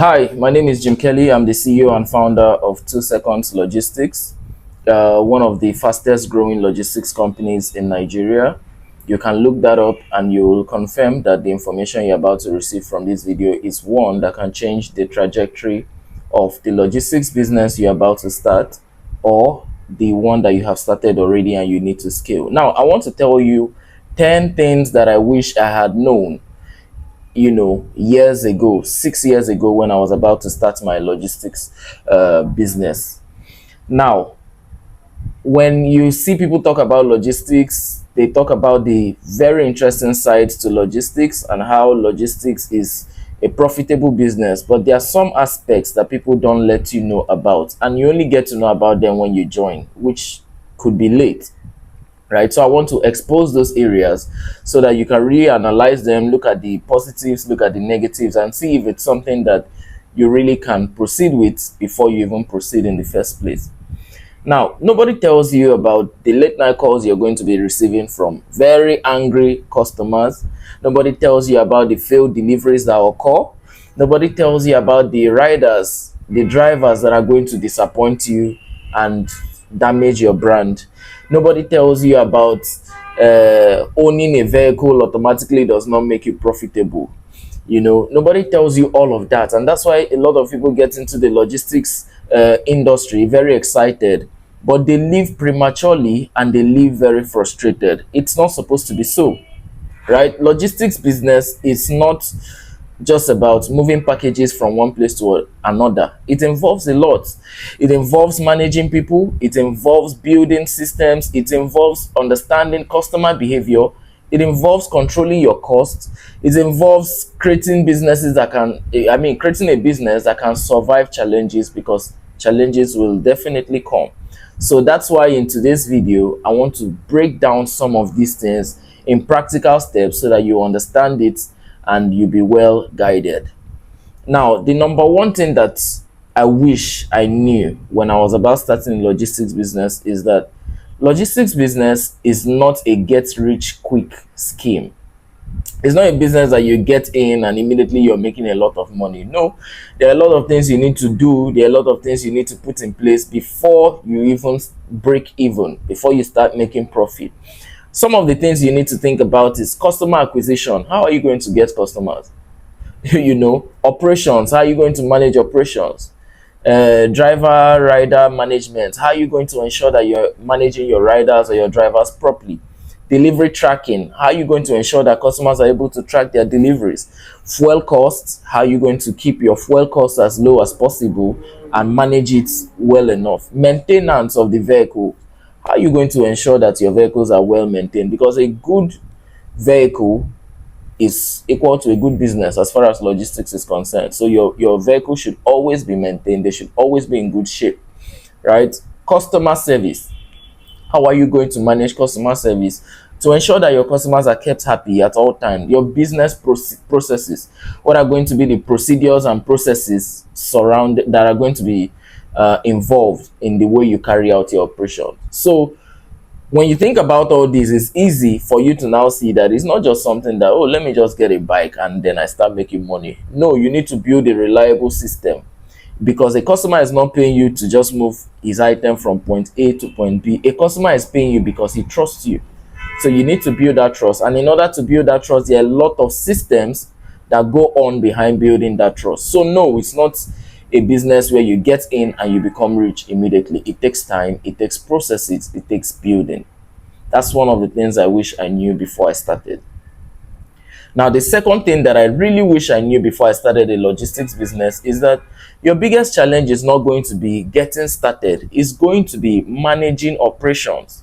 Hi, my name is Jim Kelly. I'm the CEO and founder of 2 Seconds Logistics, one of the fastest growing logistics companies in Nigeria. You can look that up and you will confirm that the information you're about to receive from this video is one that can change the trajectory of the logistics business you're about to start or the one that you have started already and you need to scale. Now, I want to tell you 10 things that I wish I had known years ago, 6 years ago, when I was about to start my logistics business. Now, when you see people talk about logistics, they talk about the very interesting sides to logistics and how logistics is a profitable business. But there are some aspects that people don't let you know about, and you only get to know about them when you join, which could be late, right? So I want to expose those areas so that you can really analyze them, look at the positives, look at the negatives, and see if it's something that you really can proceed with before you even proceed in the first place. Now, nobody tells you about the late night calls you're going to be receiving from very angry customers. Nobody tells you about the failed deliveries that occur. Nobody tells you about the riders, the drivers that are going to disappoint you and damage your brand. Nobody tells you about owning a vehicle automatically does not make you profitable. Nobody tells you all of that, and that's why a lot of people get into the logistics industry very excited, but they leave prematurely and they leave very frustrated. It's not supposed to be so, right? Logistics business is not just about moving packages from one place to another. It involves a lot. It involves managing people, it involves building systems, it involves understanding customer behavior, it involves controlling your costs, it involves creating businesses that can, creating a business that can survive challenges, because challenges will definitely come. So that's why in today's video, I want to break down some of these things in practical steps so that you understand it and you be well guided. Now, the number one thing that I wish I knew when I was about starting logistics business is that logistics business is not a get rich quick scheme. It's not a business that you get in and immediately you're making a lot of money. No, there are a lot of things you need to do. There are a lot of things you need to put in place before you even break even, before you start making profit. Some of the things you need to think about is customer acquisition. How are you going to get customers? Operations. How are you going to manage operations? Driver rider management. How are you going to ensure that you're managing your riders or your drivers properly? Delivery tracking. How are you going to ensure that customers are able to track their deliveries? Fuel costs. How are you going to keep your fuel costs as low as possible and manage it well enough? Maintenance of the vehicle. How are you going to ensure that your vehicles are well maintained? Because a good vehicle is equal to a good business as far as logistics is concerned. So your vehicle should always be maintained. They should always be in good shape, right? Customer service. How are you going to manage customer service to ensure that your customers are kept happy at all times? Your business processes. What are going to be the procedures and processes that are going to be involved in the way you carry out your operation? So when you think about all this, it's easy for you to now see that it's not just something that, oh, let me just get a bike and then I start making money. No, you need to build a reliable system, because a customer is not paying you to just move his item from point A to point B. A customer is paying you because he trusts you. So you need to build that trust. And in order to build that trust, there are a lot of systems that go on behind building that trust. So no, it's not a business where you get in and you become rich immediately. It takes time, it takes processes, it takes building. That's one of the things I wish I knew before I started. Now, the second thing that I really wish I knew before I started a logistics business is that your biggest challenge is not going to be getting started. It's going to be managing operations.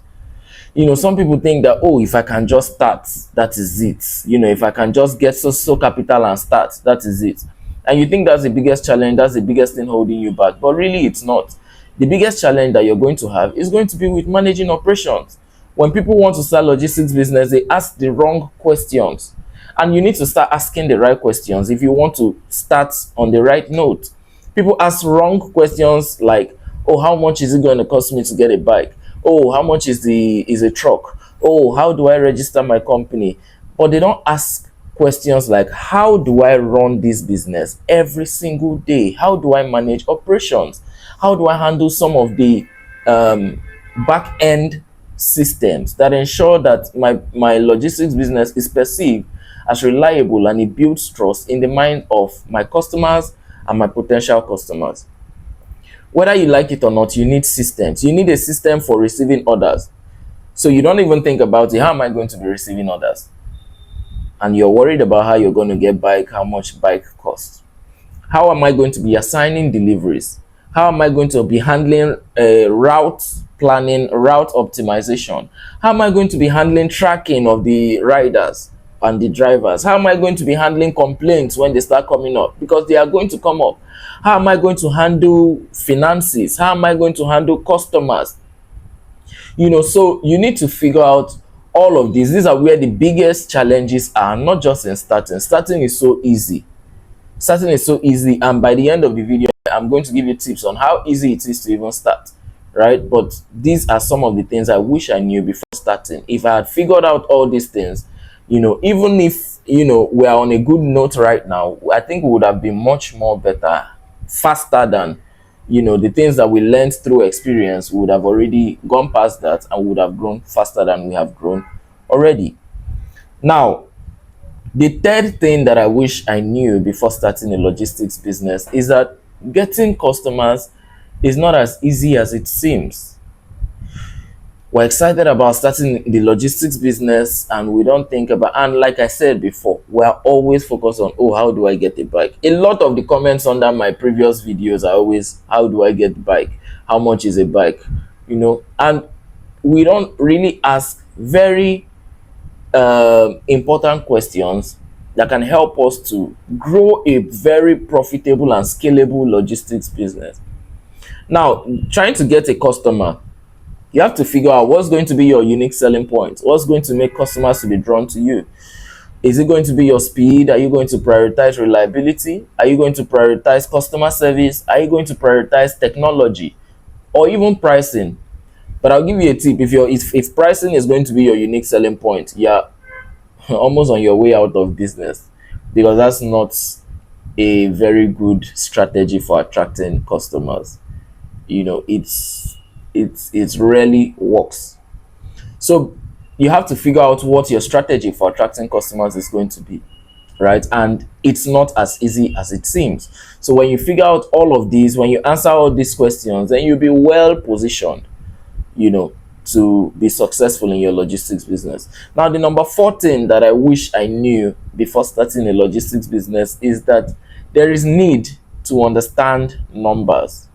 Some people think that, oh, if I can just start, that is it. If I can just get so capital and start, that is it. And you think that's the biggest challenge, that's the biggest thing holding you back. But really, it's not. The biggest challenge that you're going to have is going to be with managing operations. When people want to start logistics business, they ask the wrong questions. And you need to start asking the right questions if you want to start on the right note. People ask wrong questions like, oh, how much is it going to cost me to get a bike? Oh, how much is a truck? Oh, how do I register my company? But they don't ask questions like, how do I run this business every single day? How do I manage operations? How do I handle some of the back end systems that ensure that my logistics business is perceived as reliable, and it builds trust in the mind of my customers and my potential customers? Whether you like it or not, you need systems. You need a system for receiving orders. So you don't even think about it. How am I going to be receiving orders? And you're worried about how you're going to get bike, how much bike costs. How am I going to be assigning deliveries? How am I going to be handling route planning, route optimization? How am I going to be handling tracking of the riders and the drivers? How am I going to be handling complaints when they start coming up? Because they are going to come up. How am I going to handle finances? How am I going to handle customers? So you need to figure out all of these. These are where the biggest challenges are, not just in starting. Starting is so easy. And by the end of the video, I'm going to give you tips on how easy it is to even start, right? But these are some of the things I wish I knew before starting. If I had figured out all these things, even if we are on a good note right now, I think we would have been much more better, faster than the things that we learned through experience. We would have already gone past that, and we would have grown faster than we have grown already. Now, the third thing that I wish I knew before starting a logistics business is that getting customers is not as easy as it seems. We're excited about starting the logistics business, and we don't think about, and like I said before, we're always focused on, oh, how do I get a bike? A lot of the comments under my previous videos are always, how do I get the bike? How much is a bike? And we don't really ask very important questions that can help us to grow a very profitable and scalable logistics business. Now, trying to get a customer, you have to figure out what's going to be your unique selling point. What's going to make customers to be drawn to you? Is it going to be your speed? Are you going to prioritize reliability? Are you going to prioritize customer service? Are you going to prioritize technology, or even pricing? But I'll give you a tip. If pricing is going to be your unique selling point, you're almost on your way out of business, because that's not a very good strategy for attracting customers. It rarely works. So you have to figure out what your strategy for attracting customers is going to be, right? And it's not as easy as it seems. So when you figure out all of these, when you answer all these questions, then you'll be well positioned to be successful in your logistics business. Now, the number 14 that I wish I knew before starting a logistics business is that there is need to understand numbers.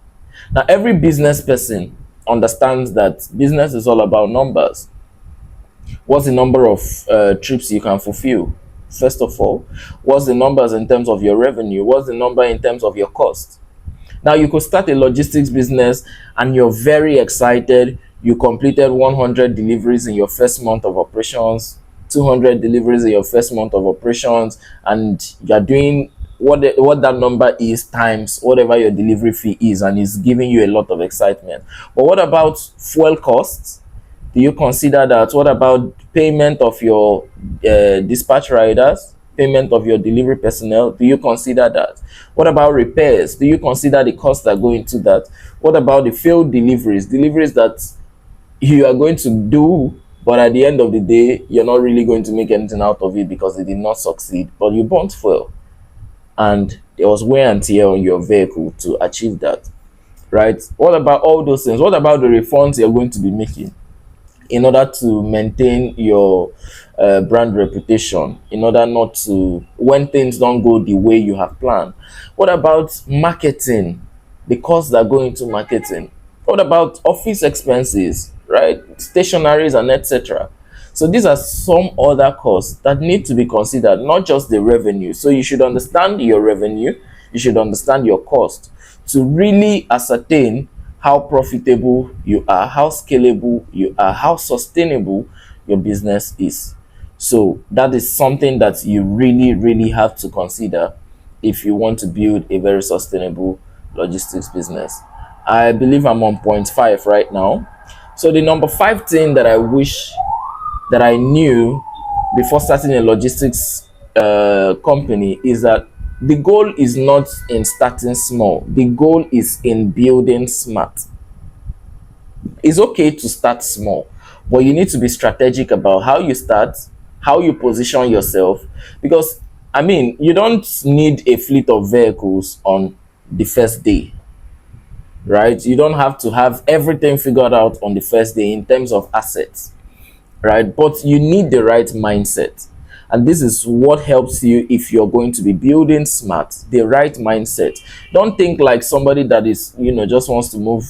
Now, every business person understands that business is all about numbers. What's the number of trips you can fulfill? First of all, what's the numbers in terms of your revenue? What's the number in terms of your cost? Now, you could start a logistics business and you're very excited. You completed 100 deliveries in your first month of operations, 200 deliveries in your first month of operations, and you're doing what that number is times whatever your delivery fee is, and it's giving you a lot of excitement. But what about fuel costs? Do you consider that? What about payment of your dispatch riders, payment of your delivery personnel? Do you consider that? What about repairs? Do you consider the costs that go into that? What about the failed deliveries that you are going to do, but at the end of the day, you're not really going to make anything out of it because it did not succeed, but you burnt fuel and there was wear and tear on your vehicle to achieve that, right? What about all those things? What about the refunds you're going to be making in order to maintain your brand reputation, in order not to, when things don't go the way you have planned? What about marketing, the costs that go into marketing? What about office expenses, right? Stationaries and etc. So these are some other costs that need to be considered, not just the revenue. So you should understand your revenue, you should understand your cost to really ascertain how profitable you are, how scalable you are, how sustainable your business is. So that is something that you really, really have to consider if you want to build a very sustainable logistics business. I believe I'm on point 5 right now. So the number 5 thing that I wish that I knew before starting a logistics company is that the goal is not in starting small, the goal is in building smart. It's okay to start small, but you need to be strategic about how you start, how you position yourself, because I mean, you don't need a fleet of vehicles on the first day, right? You don't have to have everything figured out on the first day in terms of assets, right? But you need the right mindset. And this is what helps you if you're going to be building smart, the right mindset. Don't think like somebody that is, just wants to move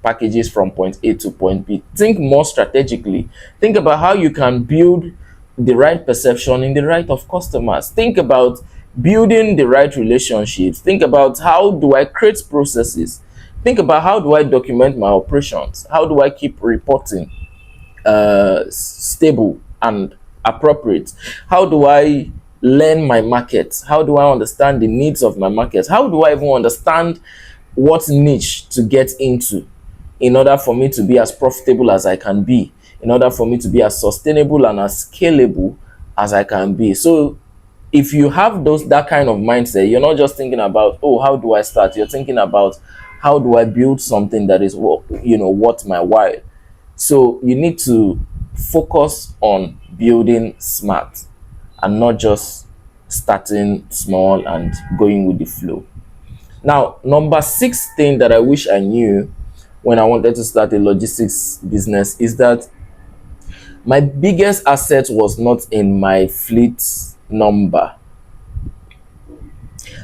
packages from point A to point B. Think more strategically. Think about how you can build the right perception in the right of customers. Think about building the right relationships. Think about how do I create processes. Think about how do I document my operations? How do I keep reporting stable and appropriate? How do I learn my market? How do I understand the needs of my market? How do I even understand what niche to get into in order for me to be as profitable as I can be, in order for me to be as sustainable and as scalable as I can be? So if you have that kind of mindset, you're not just thinking about, oh, how do I start? You're thinking about, how do I build something that is worth my while? So you need to focus on building smart and not just starting small and going with the flow. Now, number 6 thing that I wish I knew when I wanted to start a logistics business is that my biggest asset was not in my fleet number.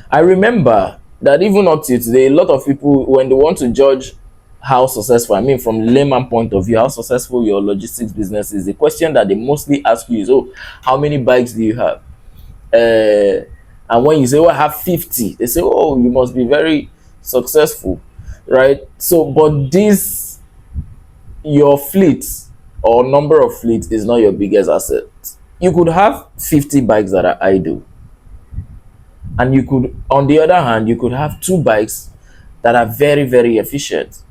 I remember that even up to today, a lot of people, when they want to judge how successful, I mean, from layman point of view, how successful your logistics business is, the question that they mostly ask you is, oh, how many bikes do you have? And when you say, oh, I have 50, they say, oh, you must be very successful, right? So, but your fleet or number of fleet is not your biggest asset. You could have 50 bikes that are idle, and you could, on the other hand, you could have 2 bikes that are very, very efficient.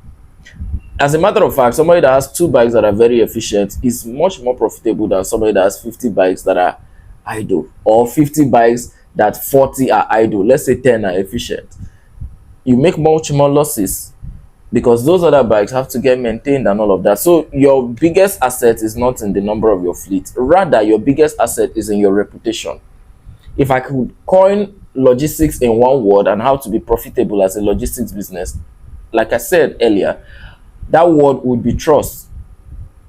As a matter of fact, somebody that has 2 bikes that are very efficient is much more profitable than somebody that has 50 bikes that are idle, or 50 bikes that 40 are idle. Let's say 10 are efficient. You make much more losses because those other bikes have to get maintained and all of that. So your biggest asset is not in the number of your fleet. Rather, your biggest asset is in your reputation. If I could coin logistics in one word and how to be profitable as a logistics business, like I said earlier, that word would be trust.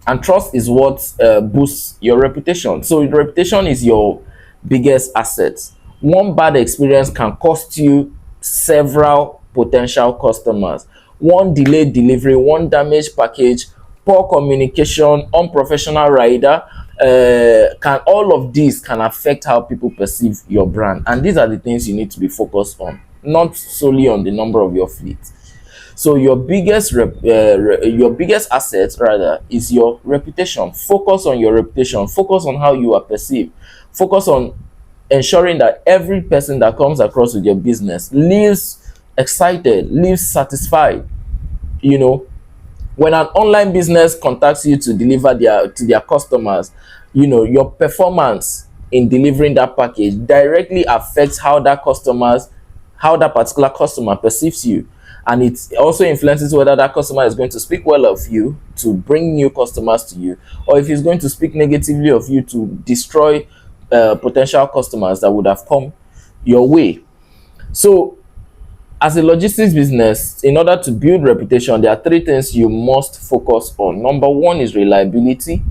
And trust is what boosts your reputation. So your reputation is your biggest asset. One bad experience can cost you several potential customers. One delayed delivery, one damaged package, poor communication, unprofessional rider, can all of these can affect how people perceive your brand. And these are the things you need to be focused on, not solely on the number of your fleet. So your biggest asset rather is your reputation. Focus on your reputation. Focus on how you are perceived. Focus on ensuring that every person that comes across with your business leaves excited, leaves satisfied. When an online business contacts you to deliver to their customers, your performance in delivering that package directly affects how that particular customer perceives you. And it also influences whether that customer is going to speak well of you to bring new customers to you, or if he's going to speak negatively of you to destroy potential customers that would have come your way. So as a logistics business, in order to build reputation, there are 3 things you must focus on. Number 1 is reliability.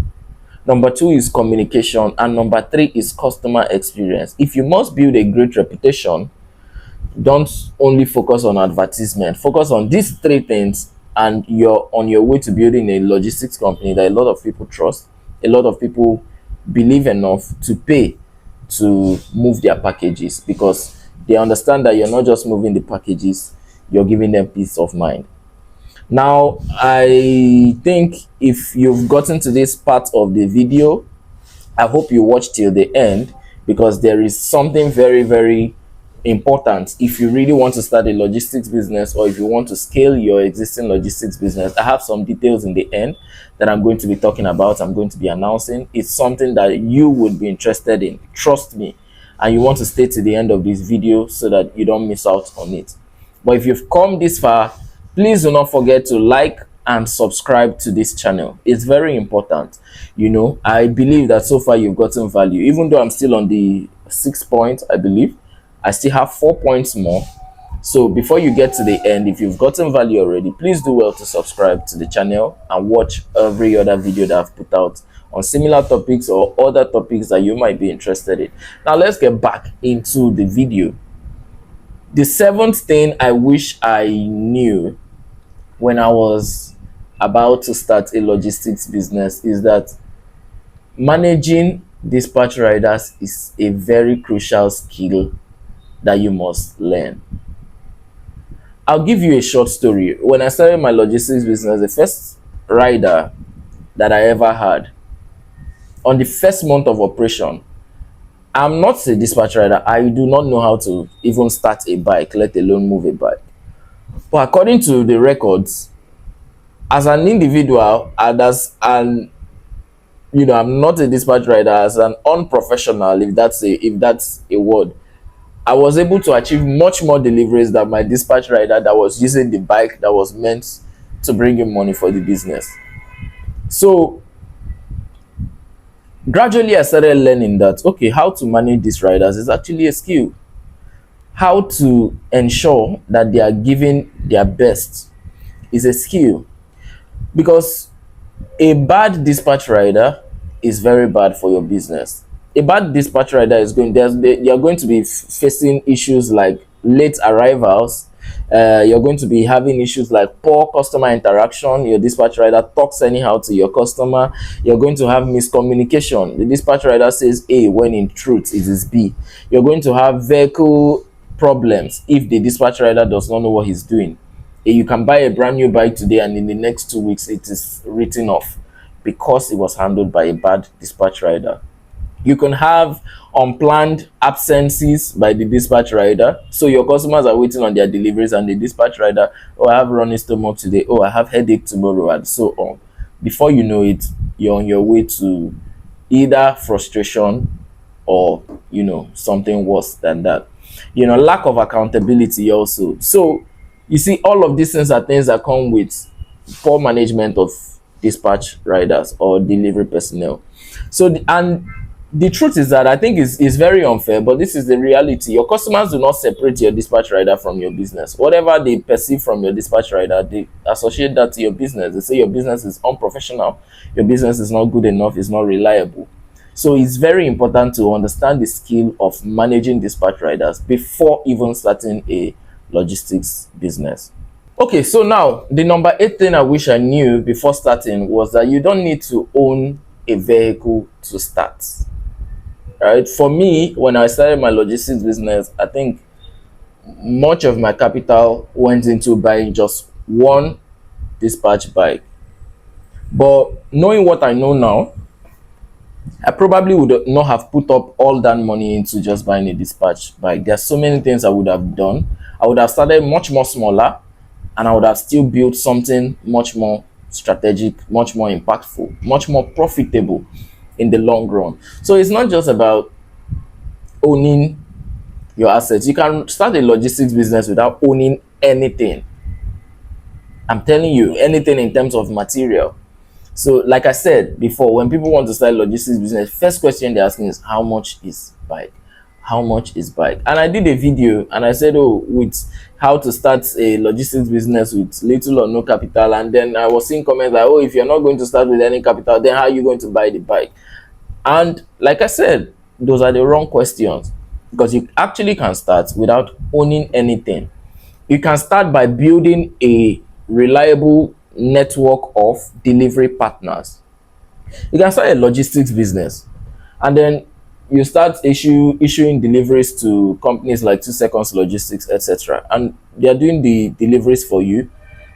Number 2 is communication. And number 3 is customer experience. If you must build a great reputation, don't only focus on advertisement. Focus on these 3 things, and you're on your way to building a logistics company that a lot of people trust, a lot of people believe enough to pay to move their packages, because they understand that you're not just moving the packages, you're giving them peace of mind. Now, I think if you've gotten to this part of the video, I hope you watch till the end, because there is something very, very important if you really want to start a logistics business, or if you want to scale your existing logistics business. I have some details in the end that I'm going to be talking about, I'm going to be announcing. It's something that you would be interested in, trust me. and you want to stay to the end of this video so that you don't miss out on it. But if you've come this far, please do not forget to like and subscribe to this channel. It's very important. I believe that so far you've gotten value. Even though I'm still on the 6 point, I believe I still have 4 points more. So before you get to the end, if you've gotten value already, please do well to subscribe to the channel and watch every other video that I've put out on similar topics or other topics that you might be interested in. Now let's get back into the video. The seventh thing I wish I knew when I was about to start a logistics business is that managing dispatch riders is a very crucial skill that you must learn. I'll give you a short story. When I started my logistics business, the first rider that I ever had, on the first month of operation, I'm not a dispatch rider. I do not know how to even start a bike, let alone move a bike. But according to the records, as an individual, I'm not a dispatch rider, as an unprofessional, if that's a word, I was able to achieve much more deliveries than my dispatch rider that was using the bike that was meant to bring in money for the business. So gradually I started learning that, okay, how to manage these riders is actually a skill. How to ensure that they are giving their best is a skill. Because a bad dispatch rider is very bad for your business. A bad dispatch rider is you're going to be facing issues like late arrivals. You're going to be having issues like poor customer interaction. Your dispatch rider talks anyhow to your customer. You're going to have miscommunication. The dispatch rider says A when in truth it is B. You're going to have vehicle problems if the dispatch rider does not know what he's doing. You can buy a brand new bike today and in the next 2 weeks it is written off because it was handled by a bad dispatch rider. You can have unplanned absences by the dispatch rider. So your customers are waiting on their deliveries and the dispatch rider, oh, I have running stomach today, oh, I have headache tomorrow, and so on. Before you know it, you're on your way to either frustration or something worse than that. Lack of accountability also. So you see, all of these things are things that come with poor management of dispatch riders or delivery personnel. And the truth is that I think is very unfair, but this is the reality. Your customers do not separate your dispatch rider from your business. Whatever they perceive from your dispatch rider, they associate that to your business. They say your business is unprofessional, your business is not good enough, it's not reliable. So it's very important to understand the skill of managing dispatch riders before even starting a logistics business. Okay, so now the number 8 thing I wish I knew before starting was that you don't need to own a vehicle to start. Right? For me, when I started my logistics business, I think much of my capital went into buying just one dispatch bike. But knowing what I know now, I probably would not have put up all that money into just buying a dispatch bike. There are so many things I would have done. I would have started much more smaller, and I would have still built something much more strategic, much more impactful, much more profitable in the long run. So it's not just about owning your assets. You can start a logistics business without owning anything. I'm telling you, anything in terms of material. So like I said before, when people want to start a logistics business, first question they're asking is, how much is bike? How much is bike? And I did a video and I said, oh, with how to start a logistics business with little or no capital. And then I was seeing comments like, oh, if you're not going to start with any capital, then how are you going to buy the bike? And like I said, those are the wrong questions, because you actually can start without owning anything. You can start by building a reliable network of delivery partners. You can start a logistics business and then you start issuing deliveries to companies like 2 Seconds Logistics, etc. And they are doing the deliveries for you.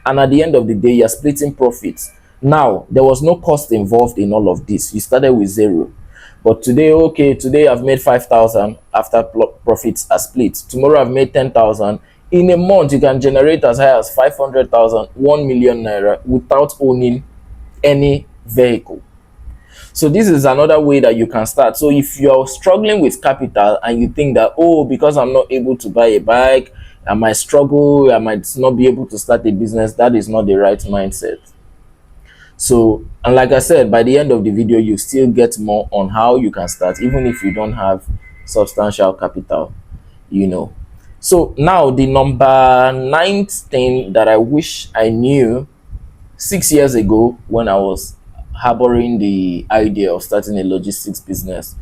And at the end of the day, you're splitting profits. Now, there was no cost involved in all of this. You started with 0. But today, okay, today I've made 5,000 after profits are split. Tomorrow I've made 10,000. In a month, you can generate as high as 500,000, 1 million naira without owning any vehicle. So this is another way that you can start. So if you're struggling with capital and you think that, oh, because I'm not able to buy a bike, I might struggle, I might not be able to start a business, that is not the right mindset. So, and like I said, by the end of the video, you still get more on how you can start, even if you don't have substantial capital, you know. So now the number ninth thing that I wish I knew 6 years ago when I was harboring the idea of starting a logistics business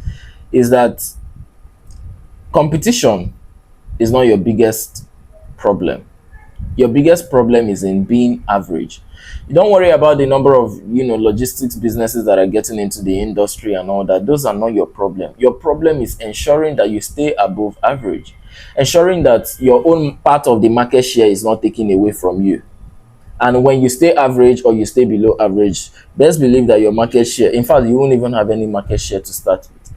is that competition is not your biggest problem. Your biggest problem is in being average. You don't worry about the number of logistics businesses that are getting into the industry and all that. Those are not your problem. Your problem is ensuring that you stay above average, ensuring that your own part of the market share is not taken away from you. And when you stay average or you stay below average, best believe that your market share, in fact, you won't even have any market share to start with.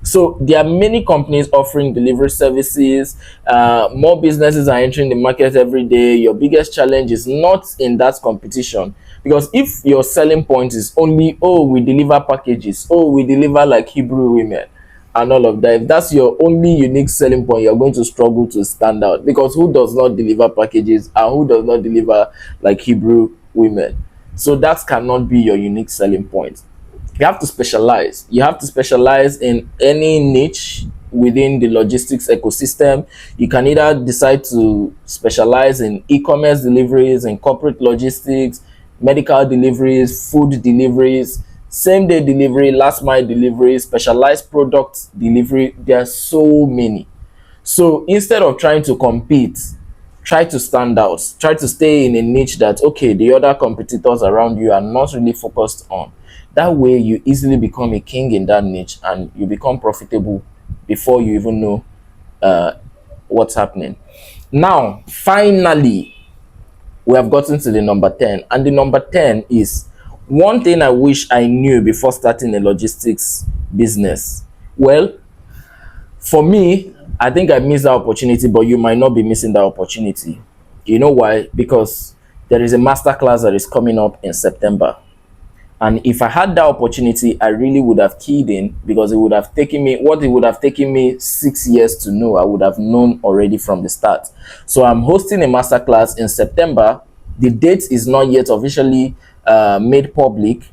So there are many companies offering delivery services. More businesses are entering the market every day. Your biggest challenge is not in that competition, because if your selling point is only, oh, we deliver packages, oh, we deliver like Hebrew women and all of that, if that's your only unique selling point, you're going to struggle to stand out, because who does not deliver packages and who does not deliver like Hebrew women? So that cannot be your unique selling point. You have to specialize. You have to specialize in any niche within the logistics ecosystem. You can either decide to specialize in e-commerce deliveries, in corporate logistics, medical deliveries, food deliveries, same day delivery, last mile delivery, specialized product delivery. There are so many. So instead of trying to compete, try to stand out. Try to stay in a niche that, okay, the other competitors around you are not really focused on. That way you easily become a king in that niche and you become profitable before you even know what's happening. Now, finally, we have gotten to the number 10. And the number 10 is one thing I wish I knew before starting a logistics business. Well, for me, I think I missed that opportunity, but you might not be missing that opportunity. You know why? Because there is a masterclass that is coming up in September. And if I had that opportunity, I really would have keyed in, because it would have taken me what it would have taken me 6 years to know. I would have known already from the start. So I'm hosting a masterclass in September. The date is not yet officially made public,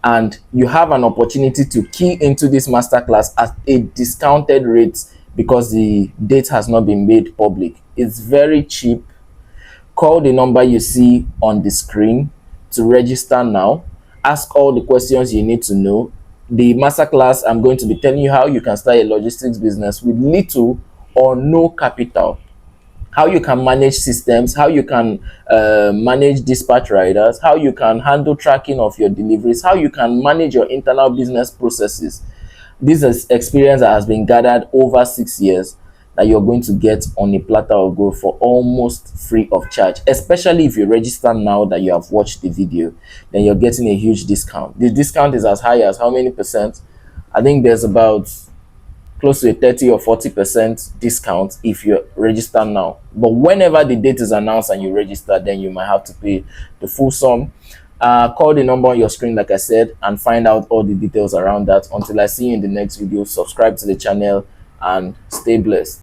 and you have an opportunity to key into this masterclass at a discounted rate because the date has not been made public. It's very cheap. Call the number you see on the screen to register now. Ask all the questions you need to know. The masterclass, I'm going to be telling you how you can start a logistics business with little or no capital, how you can manage systems, how you can manage dispatch riders, how you can handle tracking of your deliveries, how you can manage your internal business processes. This is experience that has been gathered over 6 years that you're going to get on a platter of gold for almost free of charge. Especially if you register now that you have watched the video, then you're getting a huge discount. The discount is as high as how many percent? I think there's about close to a 30 or 40% discount if you register now. But whenever the date is announced and you register, then you might have to pay the full sum. Call the number on your screen, like I said, and find out all the details around that. Until I see you in the next video, subscribe to the channel and stay blessed.